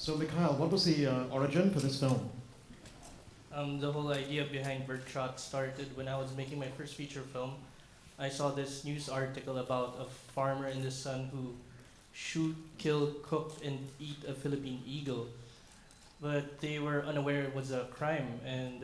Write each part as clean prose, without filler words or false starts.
So Mikhail, what was the origin for this film? The whole idea behind BIRDSHOT started when I was making my first feature film. I saw this news article about a farmer in the sun who shoot, kill, cook, and eat a Philippine eagle. But they were unaware it was a crime, and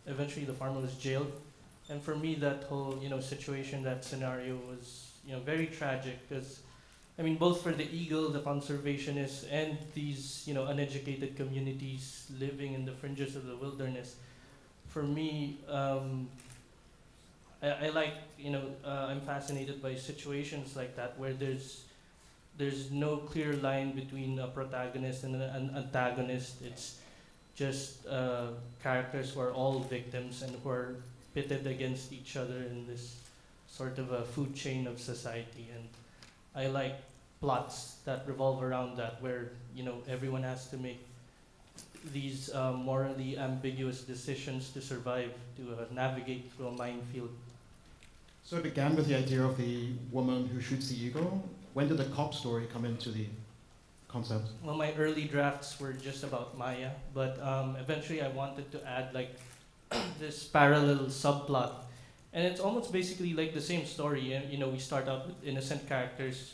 eventually the farmer was jailed. And for me, that whole situation, that scenario was very tragic because I mean both for the eagle, the conservationists, and these uneducated communities living in the fringes of the wilderness. For me, I like I'm fascinated by situations like that where there's no clear line between a protagonist and an antagonist. It's just characters who are all victims and who are pitted against each other in this sort of a food chain of society. And I like plots that revolve around that, where everyone has to make these morally ambiguous decisions to survive, to navigate through a minefield. So it began with the idea of the woman who shoots the eagle. When did the cop story come into the concept? Well, my early drafts were just about Maya, but eventually I wanted to add like this parallel subplot, and it's almost basically like the same story. And we start out with innocent characters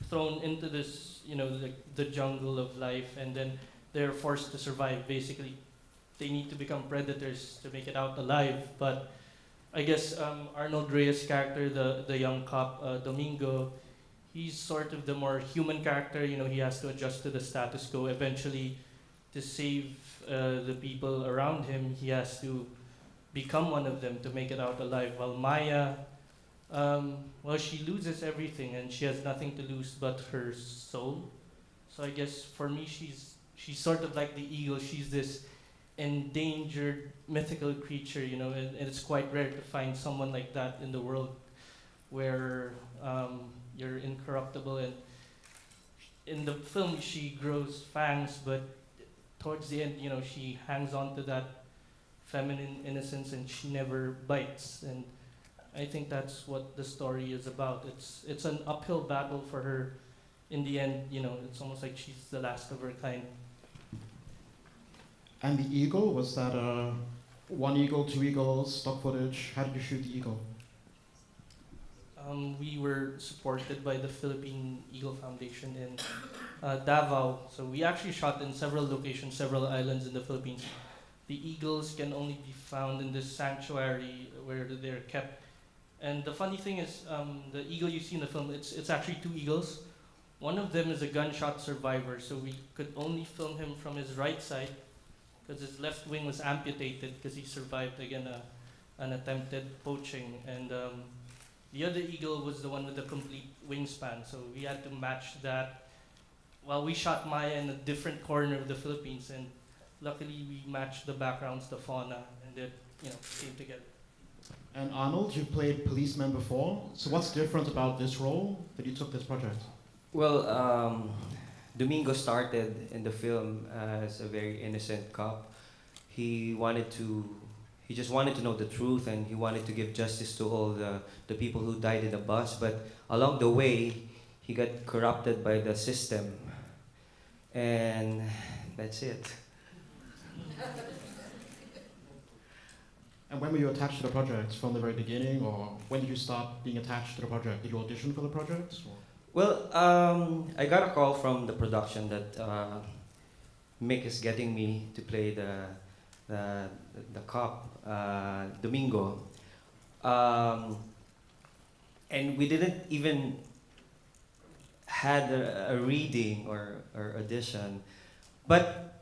thrown into this, the jungle of life, and then they're forced to survive. Basically, they need to become predators to make it out alive. But I guess Arnold Reyes' character, the young cop Domingo, he's sort of the more human character. He has to adjust to the status quo. Eventually, to save the people around him, he has to become one of them to make it out alive. While Maya, well, she loses everything and she has nothing to lose but her soul. So I guess for me, she's sort of like the eagle. She's this endangered mythical creature, and it's quite rare to find someone like that in the world, where you're incorruptible. And in the film, she grows fangs, but towards the end, she hangs on to that feminine innocence and she never bites. And I think that's what the story is about. It's an uphill battle for her. In the end, it's almost like she's the last of her kind. And the eagle, was that one eagle, two eagles, stock footage? How did you shoot the eagle? We were supported by the Philippine Eagle Foundation in Davao. So we actually shot in several locations, several islands in the Philippines. The eagles can only be found in this sanctuary where they're kept. And the funny thing is, the eagle you see in the film, it's actually two eagles. One of them is a gunshot survivor, so we could only film him from his right side because his left wing was amputated because he survived, again, an attempted poaching. And the other eagle was the one with the complete wingspan, so we had to match that. Well, we shot Maya in a different corner of the Philippines, and luckily we matched the backgrounds, the fauna, and it came together. And Arnold, you've played policeman before, so what's different about this role that you took this project? Well, Domingo started in the film as a very innocent cop. He just wanted to know the truth, and he wanted to give justice to all the people who died in the bus. But along the way, he got corrupted by the system. And that's it. And when were you attached to the project? From the very beginning, or when did you start being attached to the project? Did you audition for the project? Or? Well, I got a call from the production that Mick is getting me to play the cop, Domingo. And we didn't even had a reading or audition, but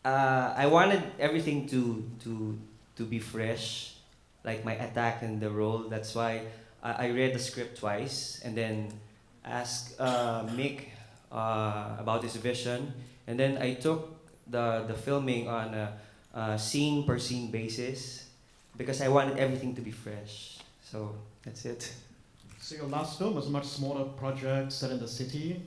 I wanted everything to be fresh, like my attack in the role. That's why I read the script twice and then asked Mick about his vision, and then I took the filming on a scene per scene basis because I wanted everything to be fresh. So that's it. So your last film was a much smaller project set in the city.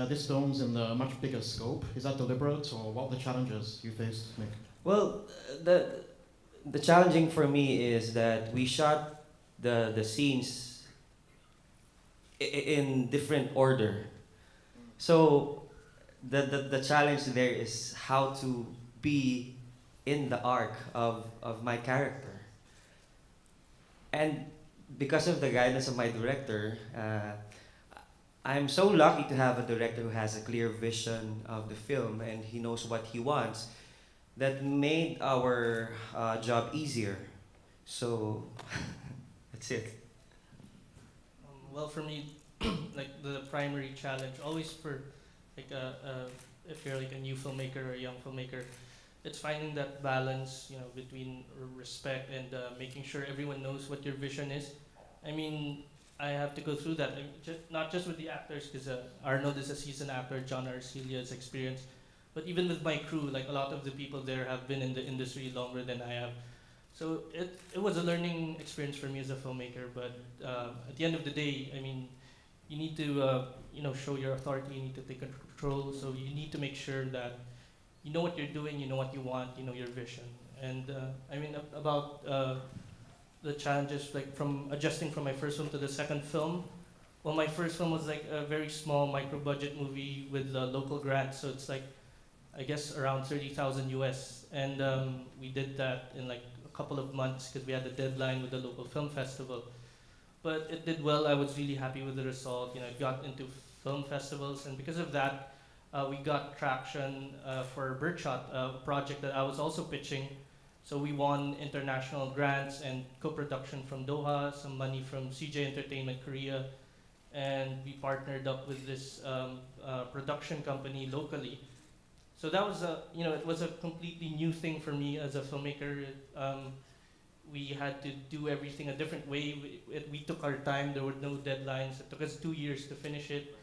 This film's in a much bigger scope. Is that deliberate, or what were the challenges you faced, Mick? Well, the challenging for me is that we shot the scenes in different order. So the challenge there is how to be in the arc of my character. And because of the guidance of my director, I'm so lucky to have a director who has a clear vision of the film and he knows what he wants. That made our job easier. So that's it. Well, for me, like the primary challenge, always for like if you're like a new filmmaker or a young filmmaker, it's finding that balance, between respect and making sure everyone knows what your vision is. I mean, I have to go through that, not just with the actors, because Arnold is a seasoned actor, John Arcelia is experienced, but even with my crew, like a lot of the people there have been in the industry longer than I have. So it was a learning experience for me as a filmmaker, but at the end of the day, I mean, you need to show your authority, you need to take control, so you need to make sure that you know what you're doing, you know what you want, you know your vision. And I mean, about the challenges, like from adjusting from my first film to the second film. Well, my first film was like a very small micro-budget movie with local grants, so it's like, I guess around 30,000 US. And we did that in like a couple of months because we had a deadline with the local film festival. But it did well, I was really happy with the result. It got into film festivals, and because of that, we got traction for BIRDSHOT, a project that I was also pitching. So we won international grants and co-production from Doha, some money from CJ Entertainment Korea, and we partnered up with this production company locally. So that was it was a completely new thing for me as a filmmaker. We had to do everything a different way. We took our time. There were no deadlines. It took us 2 years to finish it.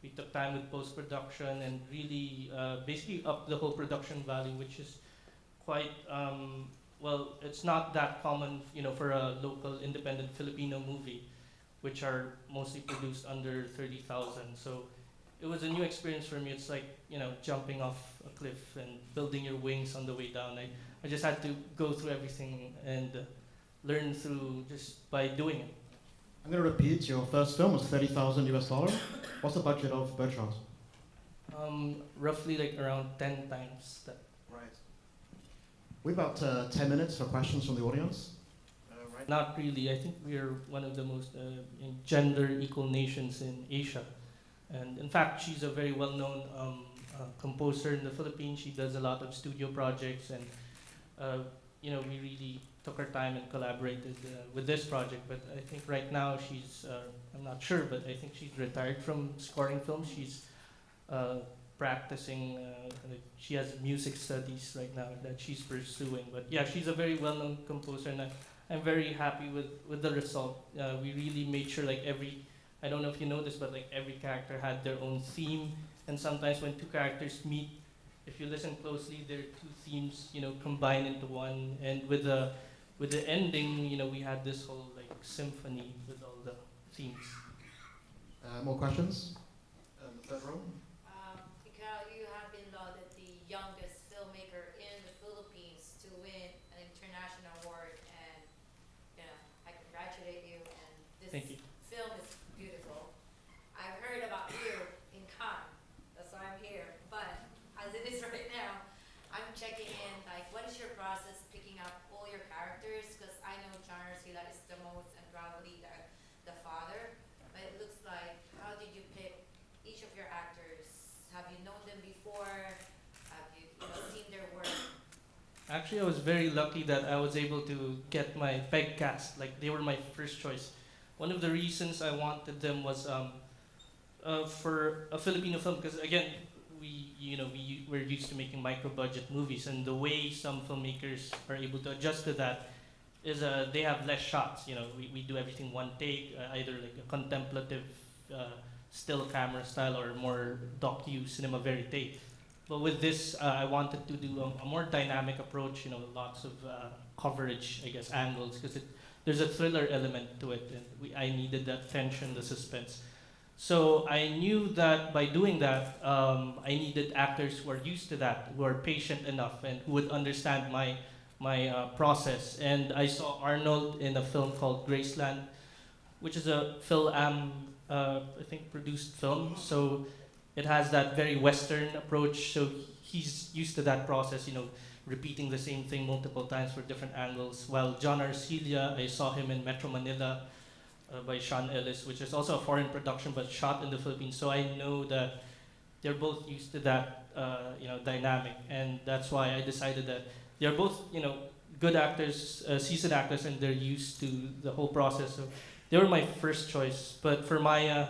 We took time with post-production and really basically up the whole production value, which is quite, it's not that common, for a local independent Filipino movie, which are mostly produced under 30,000. So it was a new experience for me. It's like, jumping off a cliff and building your wings on the way down. I just had to go through everything and learn through just by doing it. I'm going to repeat, your first film was 30,000 US dollar. What's the budget of BIRDSHOT? Roughly like around 10 times that. Right. We have about 10 minutes for questions from the audience. Right. Not really. I think we are one of the most gender equal nations in Asia. And in fact, she's a very well-known composer in the Philippines. She does a lot of studio projects, and we really took our time and collaborated with this project. But I think right now she's, I'm not sure, but I think she's retired from scoring films. She's practicing, she has music studies right now that she's pursuing. But yeah, she's a very well-known composer, and I'm very happy with the result. We really made sure like I don't know if you know this, but like every character had their own theme, and sometimes when two characters meet, if you listen closely, their two themes, combine into one. And with the ending, we had this whole like symphony with all the themes. More questions? The third row. Mikhail, you have been lauded the youngest filmmaker in the Philippines to win an international award, and I congratulate you. And this Thank you. film is beautiful. I've heard about you in Cannes, that's why I'm here. But as it is right now, I'm checking in. Like, what is your process picking up all your characters? Because I know John Arcila is the most, and probably the father. But it looks like, how did you pick each of your actors? Have you known them before? Have you seen their work? Actually, I was very lucky that I was able to get my peg cast. Like, they were my first choice. One of the reasons I wanted them was for a Filipino film, because again, we're used to making micro-budget movies, and the way some filmmakers are able to adjust to that is they have less shots. We do everything one take, either like a contemplative still camera style or more docu cinema verite. But with this, I wanted to do a more dynamic approach. Lots of coverage, I guess, angles, because there's a thriller element to it, and I needed that tension, the suspense. So I knew that by doing that, I needed actors who are used to that, who are patient enough, and who would understand my process. And I saw Arnold in a film called Graceland, which is a Phil-Am, I think, produced film. So it has that very Western approach. So he's used to that process, repeating the same thing multiple times for different angles. While John Arcilla, I saw him in Metro Manila by Sean Ellis, which is also a foreign production but shot in the Philippines. So I know that they're both used to that, dynamic, and that's why I decided that they're both, good actors, seasoned actors, and they're used to the whole process. So they were my first choice. But for Maya,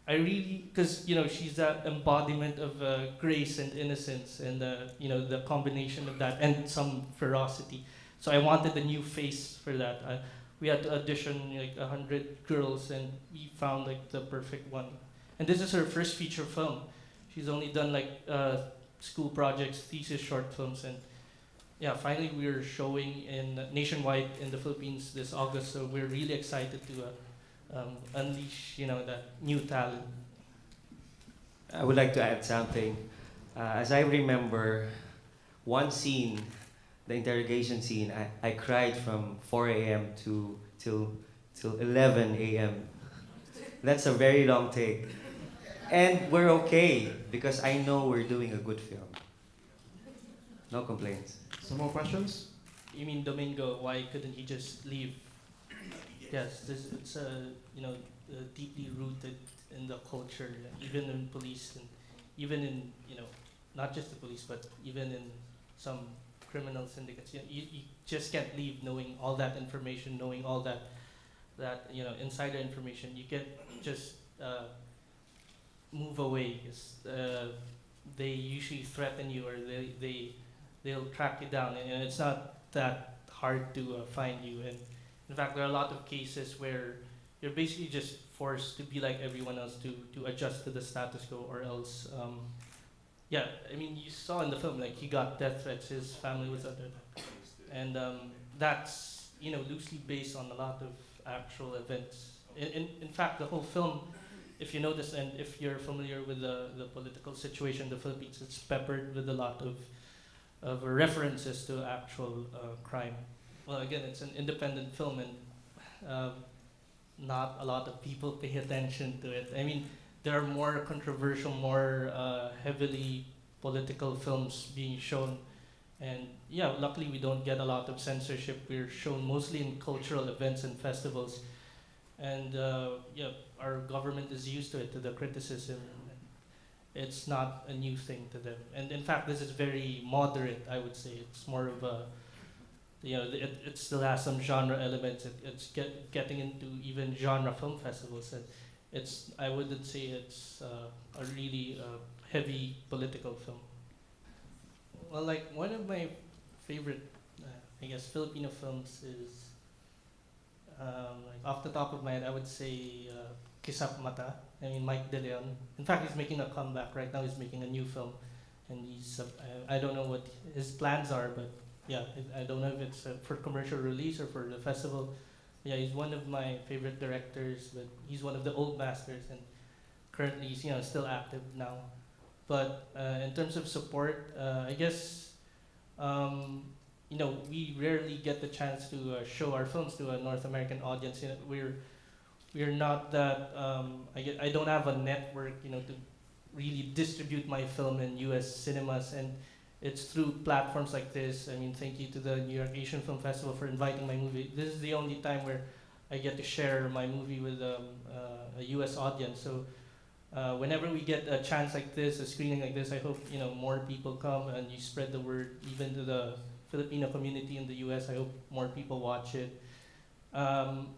I really, because she's that embodiment of grace and innocence, and the combination of that and some ferocity. So I wanted a new face for that. We had to audition like 100 girls, and we found like the perfect one. And this is her first feature film. She's only done like school projects, thesis short films, and yeah, finally we're showing in nationwide in the Philippines this August. So we're really excited to unleash that new talent. I would like to add something. As I remember, one scene, the interrogation scene, I cried from 4 a.m. till 11 a.m. That's a very long take. And we're okay, because I know we're doing a good film. No complaints. Some more questions? You mean Domingo? Why couldn't he just leave? Yes, it's deeply rooted in the culture, even in police, and even in not just the police, but even in some criminal syndicates. You just can't leave knowing all that information, knowing all that insider information. You can't just move away. They usually threaten you, or they'll track you down, and it's not that hard to find you. And in fact, there are a lot of cases where you're basically just forced to be like everyone else to adjust to the status quo, or else, you saw in the film, like, he got death threats, his family was under that. And that's, loosely based on a lot of actual events. In fact, the whole film, if you notice, and if you're familiar with the political situation in the Philippines, it's peppered with a lot of references to actual crime. Well, again, it's an independent film, and not a lot of people pay attention to it. I mean, there are more controversial, more heavily political films being shown. And yeah, luckily we don't get a lot of censorship. We're shown mostly in cultural events and festivals. And our government is used to it, to the criticism. It's not a new thing to them. And in fact, this is very moderate, I would say. It's more of a, it still has some genre elements. It's getting into even genre film festivals. And I wouldn't say it's a really heavy political film. Well, like, one of my favorite, Filipino films is, off the top of my head, I would say Kisap Mata. Mike De Leon. In fact, he's making a comeback right now. He's making a new film, and I don't know what his plans are, but yeah, I don't know if it's for commercial release or for the festival. Yeah, he's one of my favorite directors, but he's one of the old masters, and currently he's still active now. But in terms of support, we rarely get the chance to show our films to a North American audience. We're not that. I don't have a network, to really distribute my film in U.S. cinemas, and it's through platforms like this. Thank you to the New York Asian Film Festival for inviting my movie. This is the only time where I get to share my movie with a U.S. audience. So whenever we get a chance like this, a screening like this, I hope more people come and you spread the word, even to the Filipino community in the U.S. I hope more people watch it.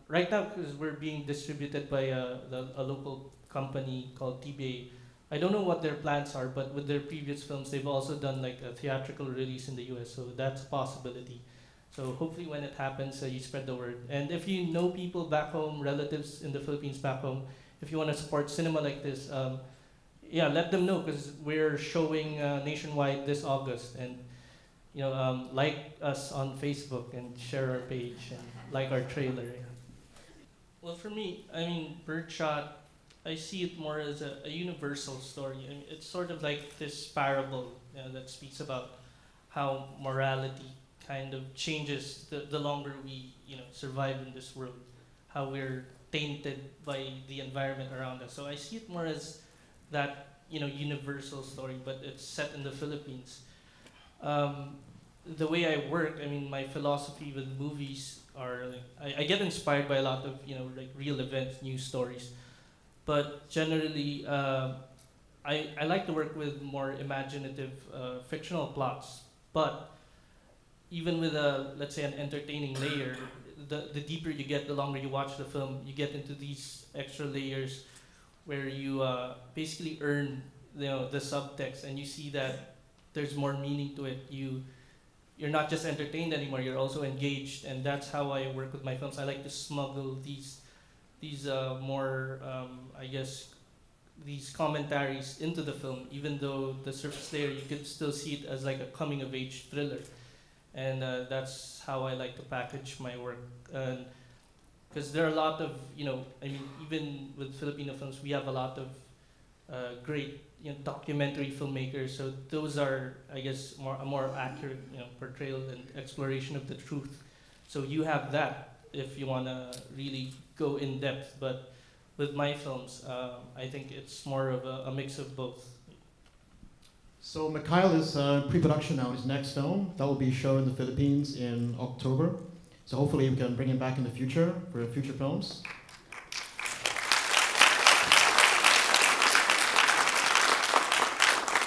Right now, because we're being distributed by a local company called TBA, I don't know what their plans are, but with their previous films, they've also done like a theatrical release in the US, so that's a possibility. So hopefully when it happens, you spread the word. And if you know people back home, relatives in the Philippines back home, if you want to support cinema like this, let them know, because we're showing nationwide this August. And like us on Facebook and share our page and like our trailer. Well, for me, BIRDSHOT, I see it more as a universal story. It's sort of like this parable that speaks about how morality kind of changes the longer we survive in this world, how we're tainted by the environment around us. So I see it more as that universal story, but it's set in the Philippines. The way I work, I mean, my philosophy with movies are like I get inspired by a lot of like real events, news stories, but generally I like to work with more imaginative fictional plots. But even with let's say an entertaining layer, the deeper you get, the longer you watch the film, you get into these extra layers where you basically earn the subtext, and you see that there's more meaning to it. You're not just entertained anymore, you're also engaged, and that's how I work with my films. I like to smuggle these more I guess these commentaries into the film, even though the surface layer you could still see it as like a coming of age thriller. And that's how I like to package my work. Because there are a lot of, I mean, even with Filipino films, we have a lot of great documentary filmmakers. So those are, I guess, a more accurate portrayal and exploration of the truth. So you have that if you want to really go in depth. But with my films, I think it's more of a mix of both. So Mikhail is pre-production now, his next film. That will be shown in the Philippines in October. So hopefully we can bring him back in the future for future films.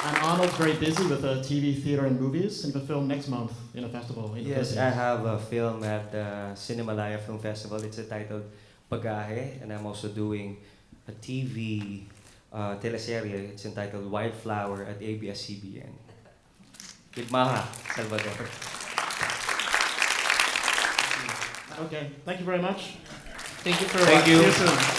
And Arnold's very busy with TV, theater, and movies. And the film next month in a festival in the Yes, Philippines. I have a film at the Cinemalaya Film Festival. It's titled Pagahe, and I'm also doing a TV teleserye. It's entitled Wildflower at ABS-CBN. With Maha Salvador. Okay, thank you very much. Thank you for Thank watching. you. See you soon.